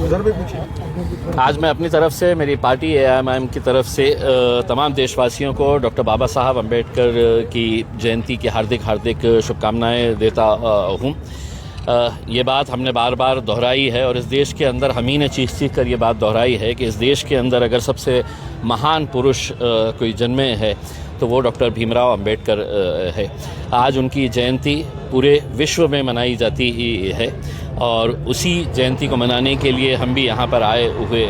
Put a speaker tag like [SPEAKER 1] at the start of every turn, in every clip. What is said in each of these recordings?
[SPEAKER 1] उधर भी पूछिए।
[SPEAKER 2] आज मैं अपनी तरफ से, मेरी पार्टी AIMIM की तरफ से तमाम देशवासियों को डॉक्टर बाबा साहब अम्बेडकर की जयंती की हार्दिक शुभकामनाएं देता हूँ। ये बात हमने बार बार दोहराई है और इस देश के अंदर हम ही ने चीख कर ये बात दोहराई है कि इस देश के अंदर अगर सबसे महान पुरुष कोई जन्मे है तो वो डॉक्टर भीमराव अम्बेडकर है। आज उनकी जयंती पूरे विश्व में मनाई जाती है और उसी जयंती को मनाने के लिए हम भी यहाँ पर आए हुए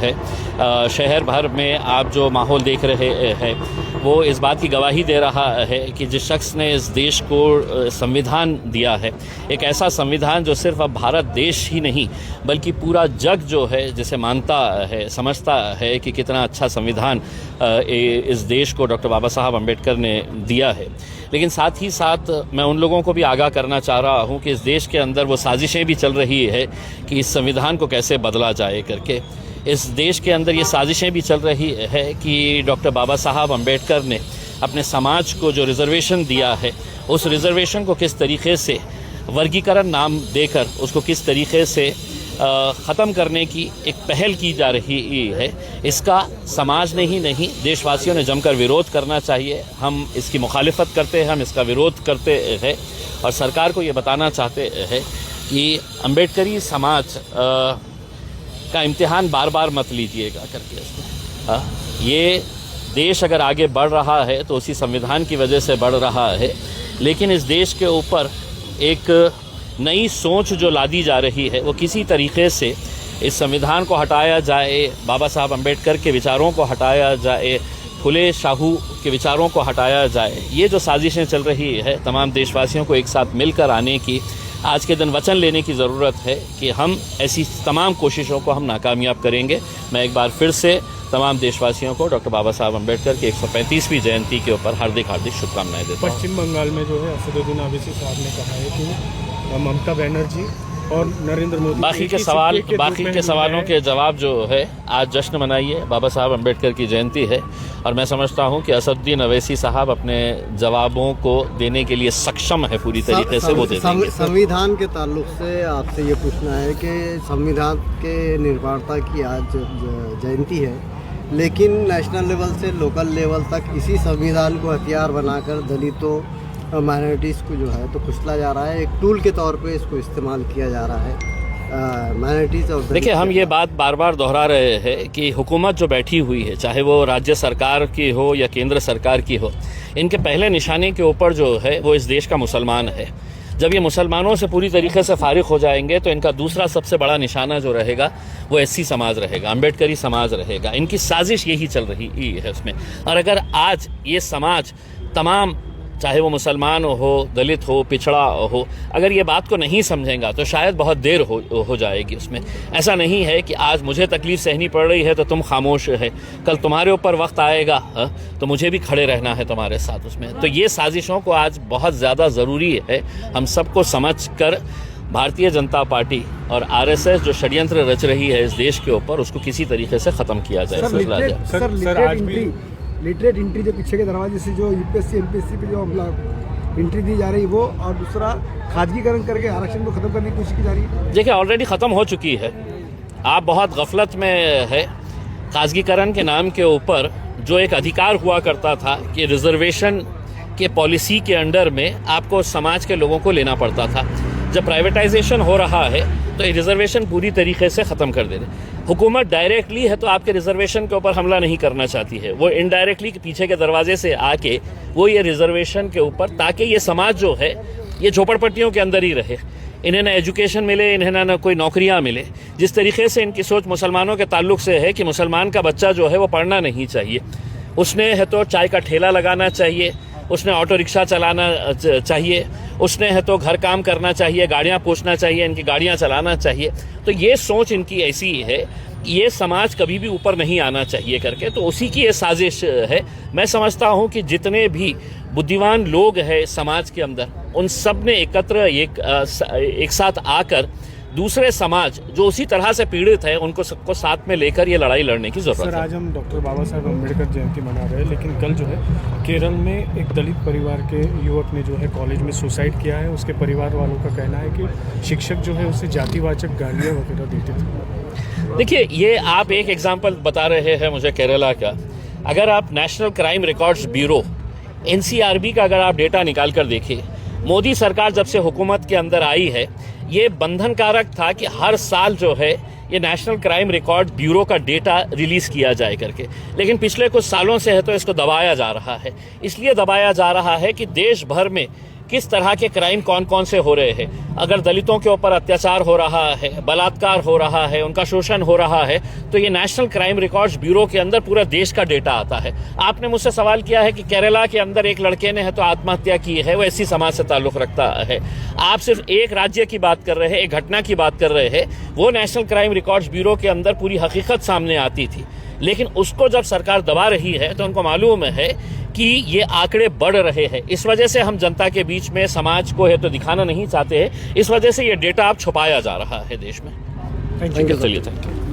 [SPEAKER 2] हैं। शहर भर में आप जो माहौल देख रहे हैं वो इस बात की गवाही दे रहा है कि जिस शख्स ने इस देश को संविधान दिया है, एक ऐसा संविधान जो सिर्फ अब भारत देश ही नहीं बल्कि पूरा जग जो है जिसे मानता है, समझता है कि कितना अच्छा संविधान इस देश को डॉक्टर बाबा साहब अम्बेडकर ने दिया है। लेकिन साथ ही साथ मैं उन लोगों को भी आगाह करना चाह रहा हूं कि इस देश के अंदर वो साजिशें भी चल रही है कि इस संविधान को कैसे बदला जाए करके। इस देश के अंदर ये साजिशें भी चल रही है कि डॉक्टर बाबा साहब अम्बेडकर ने अपने समाज को जो रिजर्वेशन दिया है उस रिजर्वेशन को किस तरीके से वर्गीकरण नाम देकर उसको किस तरीके से ख़त्म करने की एक पहल की जा रही है। इसका समाज ने ही नहीं देशवासियों ने जमकर विरोध करना चाहिए। हम इसकी मुखालिफत करते हैं, हम इसका विरोध करते हैं और सरकार को ये बताना चाहते हैं कि अम्बेडकरी समाज का इम्तिहान बार बार मत लीजिएगा करके इसको। ये देश अगर आगे बढ़ रहा है तो उसी संविधान की वजह से बढ़ रहा है, लेकिन इस देश के ऊपर एक नई सोच जो लादी जा रही है वो किसी तरीके से इस संविधान को हटाया जाए, बाबा साहब अम्बेडकर के विचारों को हटाया जाए, फुले शाहू के विचारों को हटाया जाए। ये जो साजिशें चल रही है तमाम देशवासियों को एक साथ मिलकर आने की आज के दिन वचन लेने की ज़रूरत है कि हम ऐसी तमाम कोशिशों को हम नाकामयाब करेंगे। मैं एक बार फिर से तमाम देशवासियों को डॉक्टर बाबा साहब अम्बेडकर की 135वीं जयंती के ऊपर हार्दिक शुभकामनाएं देता हूं।
[SPEAKER 1] पश्चिम बंगाल में जो है असदुद्दीन ओवैसी साहब ने कहा है कि ममता बनर्जी और नरेंद्र मोदी
[SPEAKER 2] बाकी के सवालों के जवाब जो है, आज जश्न मनाइए, बाबा साहब अम्बेडकर की जयंती है और मैं समझता हूं कि असदुद्दीन ओवैसी साहब अपने जवाबों को देने के लिए सक्षम है पूरी तरीके से, वो दे देंगे।
[SPEAKER 3] संविधान के ताल्लुक से आपसे ये पूछना है कि संविधान के निर्माता की आज जयंती है, लेकिन नेशनल लेवल से लोकल लेवल तक इसी संविधान को हथियार बनाकर दलितों माइनॉरिटीज़ को जो है तो कुचला जा रहा है, एक टूल के तौर पे इसको इस्तेमाल किया जा रहा है माइनॉरिटीज़ और।
[SPEAKER 2] देखिए, हम ये बात बार बार दोहरा रहे हैं कि हुकूमत जो बैठी हुई है, चाहे वो राज्य सरकार की हो या केंद्र सरकार की हो, इनके पहले निशाने के ऊपर जो है वो इस देश का मुसलमान है। जब ये मुसलमानों से पूरी तरीके से फारिग हो जाएंगे तो इनका दूसरा सबसे बड़ा निशाना जो रहेगा वो SC समाज रहेगा, अम्बेडकरी समाज रहेगा। इनकी साजिश यही चल रही है उसमें। और अगर आज ये समाज तमाम, चाहे वो मुसलमान हो, दलित हो, पिछड़ा हो, अगर ये बात को नहीं समझेगा तो शायद बहुत देर हो जाएगी उसमें। ऐसा नहीं है कि आज मुझे तकलीफ़ सहनी पड़ रही है तो तुम खामोश है, कल तुम्हारे ऊपर वक्त आएगा तो मुझे भी खड़े रहना है तुम्हारे साथ उसमें। तो ये साजिशों को आज बहुत ज़्यादा ज़रूरी है हम सबको समझ कर भारतीय जनता पार्टी और RSS जो षड्यंत्र रच रही है इस देश के ऊपर, उसको किसी तरीके से ख़त्म किया जाए।
[SPEAKER 4] लिटरेट एंट्री जो पीछे के दरवाजे से जो UPSC MPSC पे जो एंट्री दी जा रही है वो, और दूसरा खाजगीकरण करके आरक्षण को खत्म करने की कोशिश की जा रही है।
[SPEAKER 2] देखिए, ऑलरेडी ख़त्म हो चुकी है। आप बहुत गफलत में है। खाजगीकरण के नाम के ऊपर जो एक अधिकार हुआ करता था कि रिजर्वेशन के पॉलिसी के अंडर में आपको समाज के लोगों को लेना पड़ता था, जब प्राइवेटाइजेशन हो रहा है तो ये रिजर्वेशन पूरी तरीके से ख़त्म कर दे रहे। हुकूमत डायरेक्टली है तो आपके रिजर्वेशन के ऊपर हमला नहीं करना चाहती है, वो इनडायरेक्टली पीछे के दरवाजे से आके वो ये रिजर्वेशन के ऊपर, ताकि ये समाज जो है ये झोपड़पट्टियों के अंदर ही रहे, इन्हें ना एजुकेशन मिले, इन्हें ना कोई नौकरियां मिले। जिस तरीके से इनकी सोच मुसलमानों के ताल्लुक से है कि मुसलमान का बच्चा जो है वो पढ़ना नहीं चाहिए, उसने है तो चाय का ठेला लगाना चाहिए, उसने ऑटो रिक्शा चलाना चाहिए, उसने है तो घर काम करना चाहिए, गाड़ियाँ पोंछना चाहिए, इनकी गाड़ियाँ चलाना चाहिए। तो ये सोच इनकी ऐसी है, ये समाज कभी भी ऊपर नहीं आना चाहिए करके, तो उसी की ये साजिश है। मैं समझता हूँ कि जितने भी बुद्धिमान लोग हैं समाज के अंदर, उन सब ने एकत्र एक साथ आकर दूसरे समाज जो उसी तरह से पीड़ित है उनको सबको साथ में लेकर ये लड़ाई लड़ने की जरूरत है।
[SPEAKER 1] सर, आज हम डॉक्टर बाबा साहब अम्बेडकर जयंती मना रहे हैं, लेकिन कल जो है केरल में एक दलित परिवार के युवक ने जो है कॉलेज में सुसाइड किया है। उसके परिवार वालों का कहना है कि शिक्षक जो है उसे जातिवाचक गालियाँ वगैरह देते थे।
[SPEAKER 2] देखिए, ये आप एक एग्जाम्पल बता रहे हैं मुझे केरला का। अगर आप national crime records bureau NCRB का अगर आप डेटा निकाल कर देखिए, मोदी सरकार जब से हुकूमत के अंदर आई है, ये बंधन कारक था कि हर साल जो है ये नेशनल क्राइम रिकॉर्ड ब्यूरो का डेटा रिलीज किया जाए करके, लेकिन पिछले कुछ सालों से है तो इसको दबाया जा रहा है। इसलिए दबाया जा रहा है कि देश भर में किस तरह के क्राइम कौन कौन से हो रहे हैं। अगर दलितों के ऊपर अत्याचार हो रहा है, बलात्कार हो रहा है, उनका शोषण हो रहा है, तो ये नेशनल क्राइम रिकॉर्ड्स ब्यूरो के अंदर पूरा देश का डेटा आता है। आपने मुझसे सवाल किया है कि केरला के अंदर एक लड़के ने है तो आत्महत्या की है, वो ऐसी समाज से ताल्लुक रखता है। आप सिर्फ एक राज्य की बात कर रहे हैं, एक घटना की बात कर रहे हैं। वो नेशनल क्राइम रिकॉर्ड्स ब्यूरो के अंदर पूरी हकीकत सामने आती थी, लेकिन उसको जब सरकार दबा रही है तो उनको मालूम है कि ये आंकड़े बढ़ रहे हैं। इस वजह से हम जनता के बीच में, समाज को है तो दिखाना नहीं चाहते हैं। इस वजह से ये डेटा अब छुपाया जा रहा है देश में।
[SPEAKER 1] Thank you.
[SPEAKER 2] चलिए, थैंक यू।